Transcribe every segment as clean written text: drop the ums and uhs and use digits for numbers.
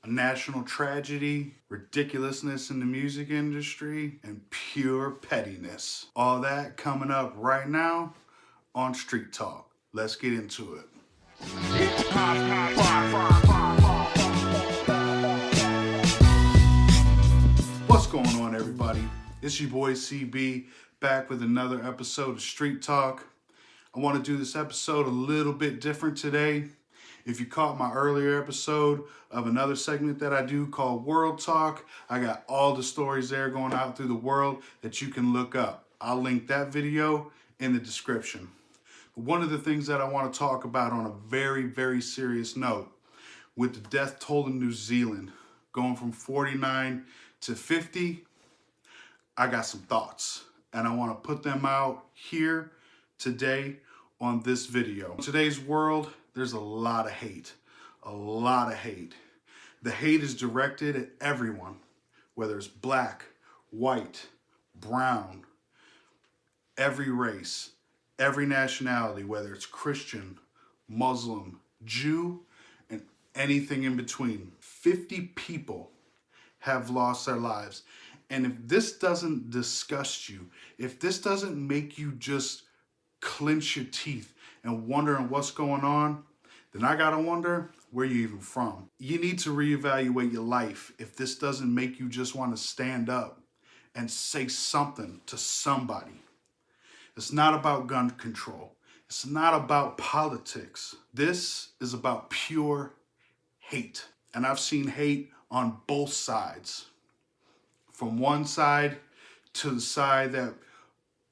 a national tragedy, ridiculousness in the music industry, and pure pettiness. All that coming up right now on Street Talk. Let's get into it. What's going on, everybody? It's your boy CB, back with another episode of Street Talk. I want to do this episode a little bit different today. If you caught my earlier episode of another segment that I do called World Talk, I got all the stories there going out through the world that you can look up. I'll link that video in the description. One of the things that I want to talk about on a very, very serious note, with the death toll in New Zealand going from 49 to 50, I got some thoughts and I want to put them out here today on this video. In today's world, there's a lot of hate. A lot of hate. The hate is directed at everyone, whether it's black, white, brown, every race, every nationality, whether it's Christian, Muslim, Jew, and anything in between. 50 people have lost their lives. And if this doesn't disgust you, if this doesn't make you just clench your teeth and wondering what's going on, then I gotta wonder where you're even from. You need to reevaluate your life if this doesn't make you just want to stand up and say something to somebody. It's not about gun control. It's not about politics. This is about pure hate. And I've seen hate on both sides. From one side to the side that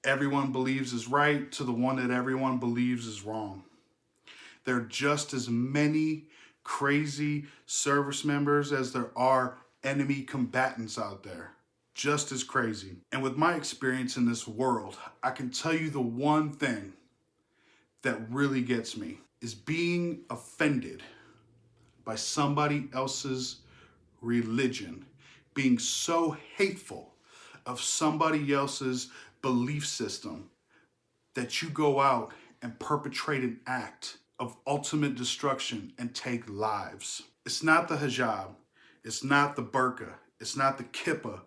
everyone believes is right to the one that everyone believes is wrong. There are just as many crazy service members as there are enemy combatants out there. Just as crazy. And with my experience in this world, I can tell you the one thing that really gets me is being offended by somebody else's religion, being so hateful of somebody else's belief system that you go out and perpetrate an act of ultimate destruction and take lives. It's not the hijab, it's not the burqa, it's not the kippah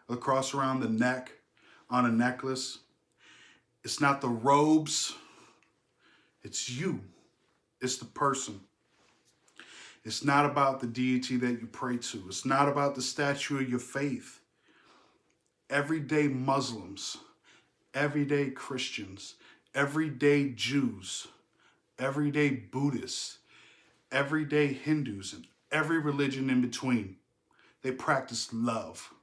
across around the neck on a necklace, it's not the robes, it's you, it's the person. It's not about the deity that you pray to, it's not about the statue of your faith. Everyday Muslims, everyday Christians, everyday Jews, everyday Buddhists, everyday Hindus, and every religion in between, they practice love.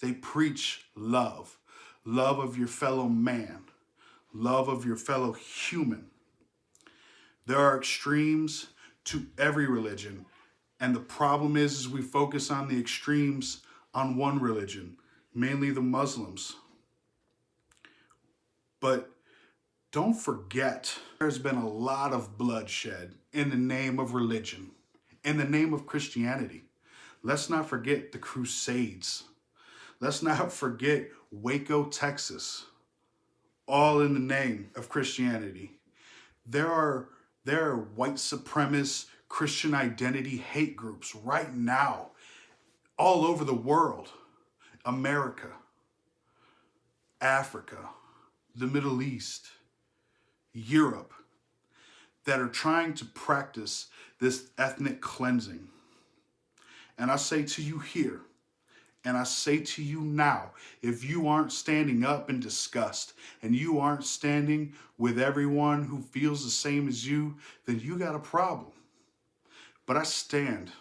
They preach love. Love of your fellow man. Love of your fellow human. There are extremes to every religion. And the problem is we focus on the extremes on one religion, mainly the Muslims. But don't forget, there's been a lot of bloodshed in the name of religion, in the name of Christianity. Let's not forget the Crusades. Let's not forget Waco, Texas, all in the name of Christianity. There are white supremacist Christian identity hate groups right now, all over the world. America, Africa, the Middle East, Europe, that are trying to practice this ethnic cleansing. And I say to you here, and I say to you now, if you aren't standing up in disgust and you aren't standing with everyone who feels the same as you, then you got a problem. But I stand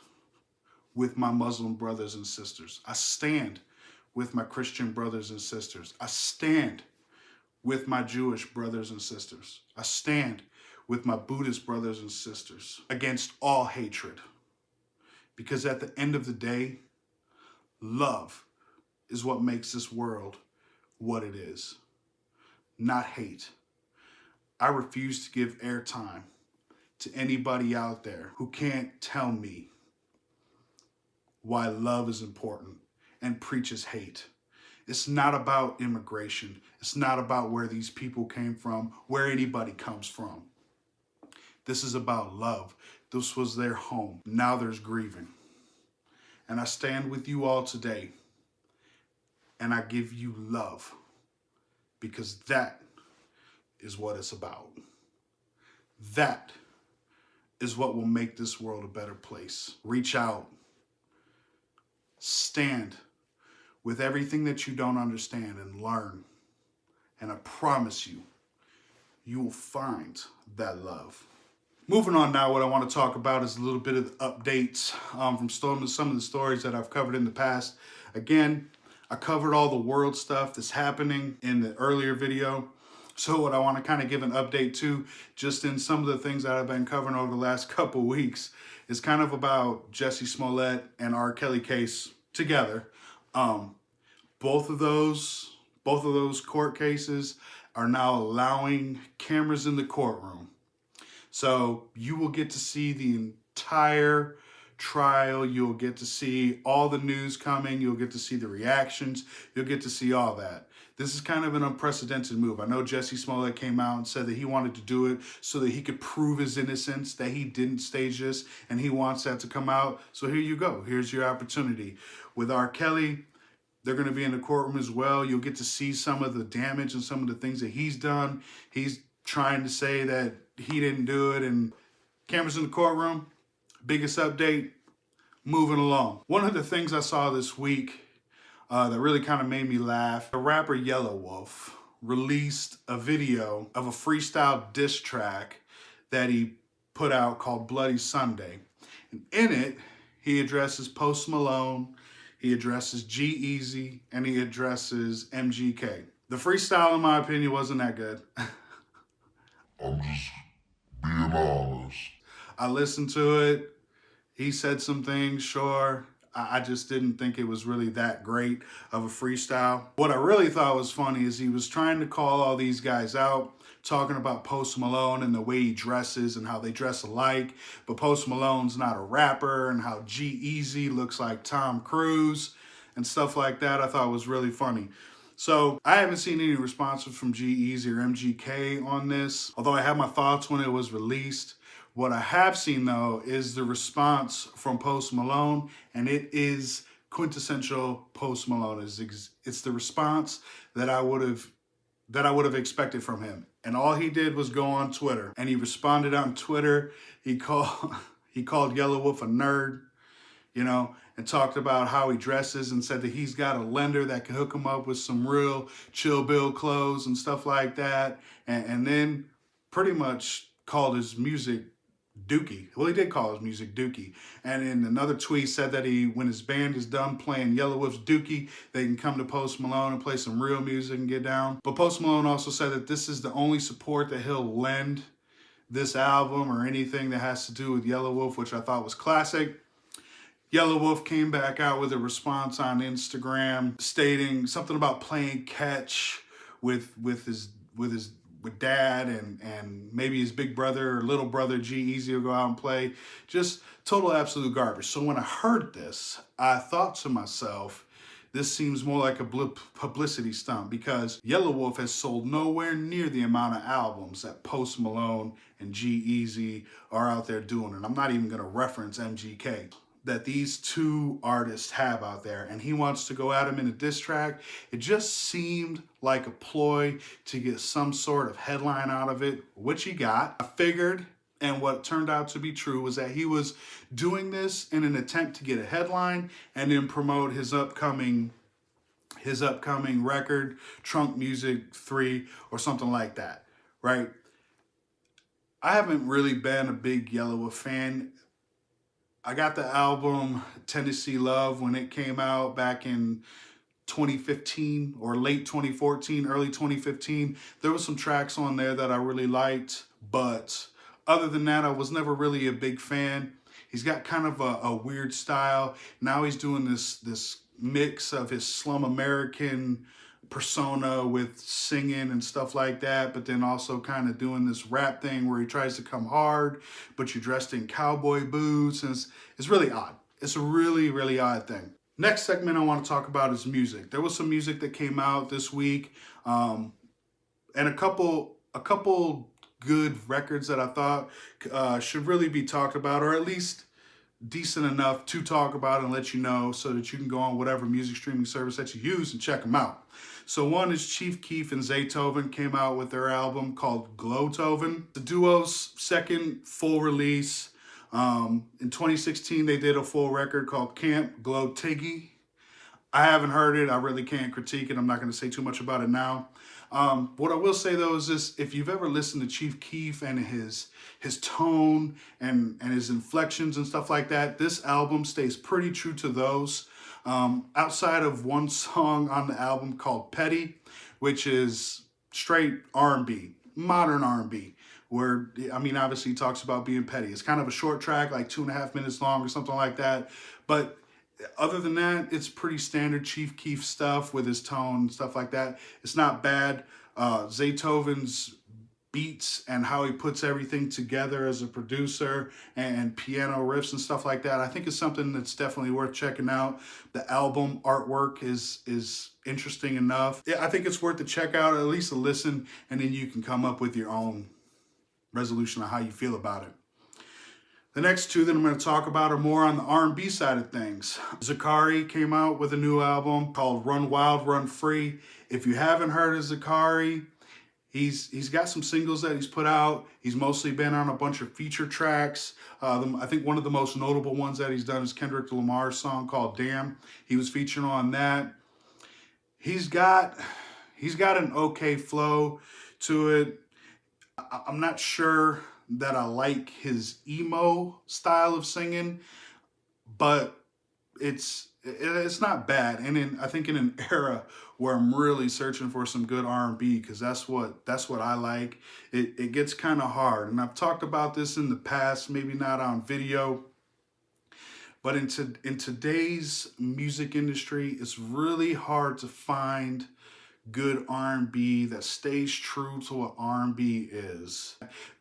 with my Muslim brothers and sisters. I stand with my Christian brothers and sisters. I stand with my Jewish brothers and sisters. I stand with my Buddhist brothers and sisters against all hatred. Because at the end of the day, love is what makes this world what it is, not hate. I refuse to give airtime to anybody out there who can't tell me why love is important and preaches hate. It's not about immigration. It's not about where these people came from, where anybody comes from. This is about love. This was their home. Now there's grieving. And I stand with you all today, and I give you love, because that is what it's about. That is what will make this world a better place. Reach out. Stand with everything that you don't understand and learn. And I promise you, you will find that love. Moving on now, what I want to talk about is a little bit of updates from some of the stories that I've covered in the past. Again, I covered all the world stuff that's happening in the earlier video. So what I want to kind of give an update to, just in some of the things that I've been covering over the last couple weeks, is kind of about Jussie Smollett and R. Kelly case together. Both of those court cases are now allowing cameras in the courtroom. So you will get to see the entire trial. You'll get to see all the news coming. You'll get to see the reactions. You'll get to see all that. This is kind of an unprecedented move. I know Jussie Smollett came out and said that he wanted to do it so that he could prove his innocence, that he didn't stage this, and he wants that to come out. So here you go. Here's your opportunity. With R. Kelly, they're going to be in the courtroom as well. You'll get to see some of the damage and some of the things that he's done. He's trying to say that he didn't do it, and cameras in the courtroom. Biggest update, moving along. One of the things I saw this week that really kind of made me laugh, the rapper Yelawolf released a video of a freestyle diss track that he put out called Bloody Sunday. And in it, he addresses Post Malone, he addresses G-Eazy, and he addresses MGK. The freestyle, in my opinion, wasn't that good. I'm just being honest. I listened to it. He said some things, sure. I just didn't think it was really that great of a freestyle. What I really thought was funny is he was trying to call all these guys out, talking about Post Malone and the way he dresses and how they dress alike. But Post Malone's not a rapper, and how G-Eazy looks like Tom Cruise and stuff like that. I thought was really funny. So I haven't seen any responses from G-Eazy or MGK on this, although I had my thoughts when it was released. What I have seen, though, is the response from Post Malone, and it is quintessential Post Malone. It's the response that I would have expected from him. And all he did was go on Twitter, and he responded on Twitter. He called Yelawolf a nerd, and talked about how he dresses, and said that he's got a lender that can hook him up with some real Chill Bill clothes and stuff like that. And then pretty much called his music Dookie. Well, he did call his music Dookie. And in another tweet said that when his band is done playing Yelawolf's Dookie, they can come to Post Malone and play some real music and get down. But Post Malone also said that this is the only support that he'll lend this album or anything that has to do with Yelawolf, which I thought was classic. Yelawolf came back out with a response on Instagram stating something about playing catch with dad and maybe his big brother or little brother G-Eazy will go out and play. Just total absolute garbage. So when I heard this, I thought to myself, this seems more like a publicity stunt, because Yelawolf has sold nowhere near the amount of albums that Post Malone and G-Eazy are out there doing. And I'm not even going to reference MGK. That these two artists have out there, and he wants to go at him in a diss track. It just seemed like a ploy to get some sort of headline out of it, which he got. I figured, and what turned out to be true, was that he was doing this in an attempt to get a headline and then promote his upcoming record, Trunk Music 3 or something like that, right? I haven't really been a big Yelawolf fan. I got the album Tennessee Love when it came out back in 2015 or late 2014, early 2015. There were some tracks on there that I really liked, but other than that, I was never really a big fan. He's got kind of a weird style. Now he's doing this mix of his slum American persona with singing and stuff like that, but then also kind of doing this rap thing where he tries to come hard, but you're dressed in cowboy boots, and it's really odd. It's a really, really odd thing. Next segment I want to talk about is music. There was some music that came out this week, and a couple good records that I thought should really be talked about, or at least decent enough to talk about and let you know, so that you can go on whatever music streaming service that you use and check them out. So one is Chief Keef and Zaytoven came out with their album called Glowtoven. The duo's second full release. In 2016, they did a full record called Camp Glow Tiggy. I haven't heard it. I really can't critique it. I'm not going to say too much about it now. What I will say though is this: if you've ever listened to Chief Keef and his tone and his inflections and stuff like that, this album stays pretty true to those. Outside of one song on the album called Petty, which is straight R&B, modern R&B, where, I mean, obviously he talks about being petty. It's kind of a short track, like 2.5 minutes long or something like that. But other than that, it's pretty standard Chief Keef stuff with his tone and stuff like that. It's not bad. Zaytoven's beats and how he puts everything together as a producer and piano riffs and stuff like that, I think is something that's definitely worth checking out. The album artwork is interesting enough. I think it's worth to check out, at least a listen, and then you can come up with your own resolution on how you feel about it. The next two that I'm going to talk about are more on the R&B side of things. Zacari came out with a new album called Run Wild, Run Free. If you haven't heard of Zacari, he's got some singles that he's put out. He's mostly been on a bunch of feature tracks. I think one of the most notable ones that he's done is Kendrick Lamar's song called Damn. He was featured on that. He's got an okay flow to it. I'm not sure that I like his emo style of singing, but it's not bad. And I think in an era where I'm really searching for some good R&B, because that's what I like, it gets kind of hard. And I've talked about this in the past, maybe not on video, but in today's music industry, it's really hard to find good R&B that stays true to what R&B is.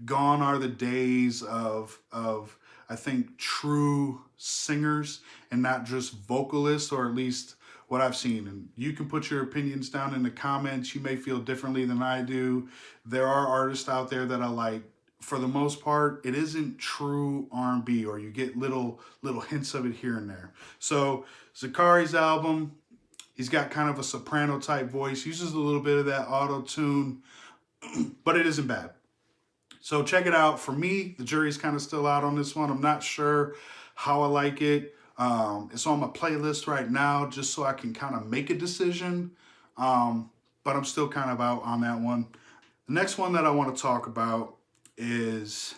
Gone are the days of I think true singers and not just vocalists, or at least what I've seen. And you can put your opinions down in the comments. You may feel differently than I do. There are artists out there that I like. For the most part, it isn't true R&B, or you get little hints of it here and there. So Zacari's album, he's got kind of a soprano type voice, uses a little bit of that auto-tune, but it isn't bad. So check it out. For me, the jury's kind of still out on this one. I'm not sure how I like it. It's on my playlist right now just so I can kind of make a decision, but I'm still kind of out on that one. The next one that I want to talk about is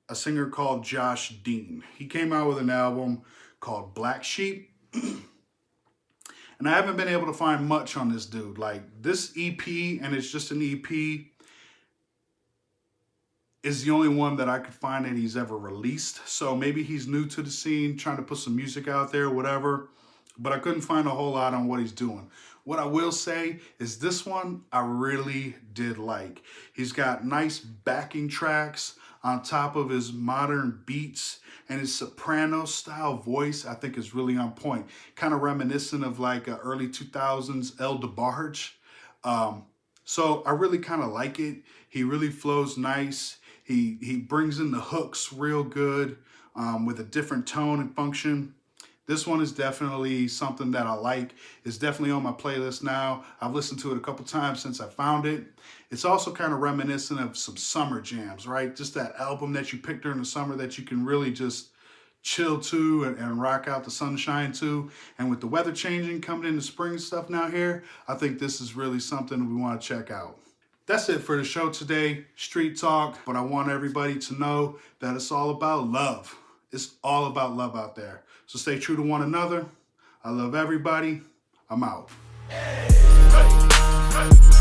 a singer called Josh Dean. He came out with an album called Black Sheep. And I haven't been able to find much on this dude. Like, this EP, and it's just an EP, is the only one that I could find that he's ever released. So maybe he's new to the scene, trying to put some music out there, whatever. But I couldn't find a whole lot on what he's doing. What I will say is this one I really did like. He's got nice backing tracks on top of his modern beats, and his soprano style voice I think is really on point. Kind of reminiscent of like a early 2000s El DeBarge. So I really kind of like it. He really flows nice. He brings in the hooks real good with a different tone and function. This one is definitely something that I like. It's definitely on my playlist now. I've listened to it a couple times since I found it. It's also kind of reminiscent of some summer jams, right? Just that album that you picked during the summer that you can really just chill to and rock out the sunshine to. And with the weather changing, coming into spring stuff now here, I think this is really something we want to check out. That's it for the show today, Street Talk. But I want everybody to know that it's all about love. It's all about love out there. So stay true to one another. I love everybody. I'm out. Hey, hey, hey.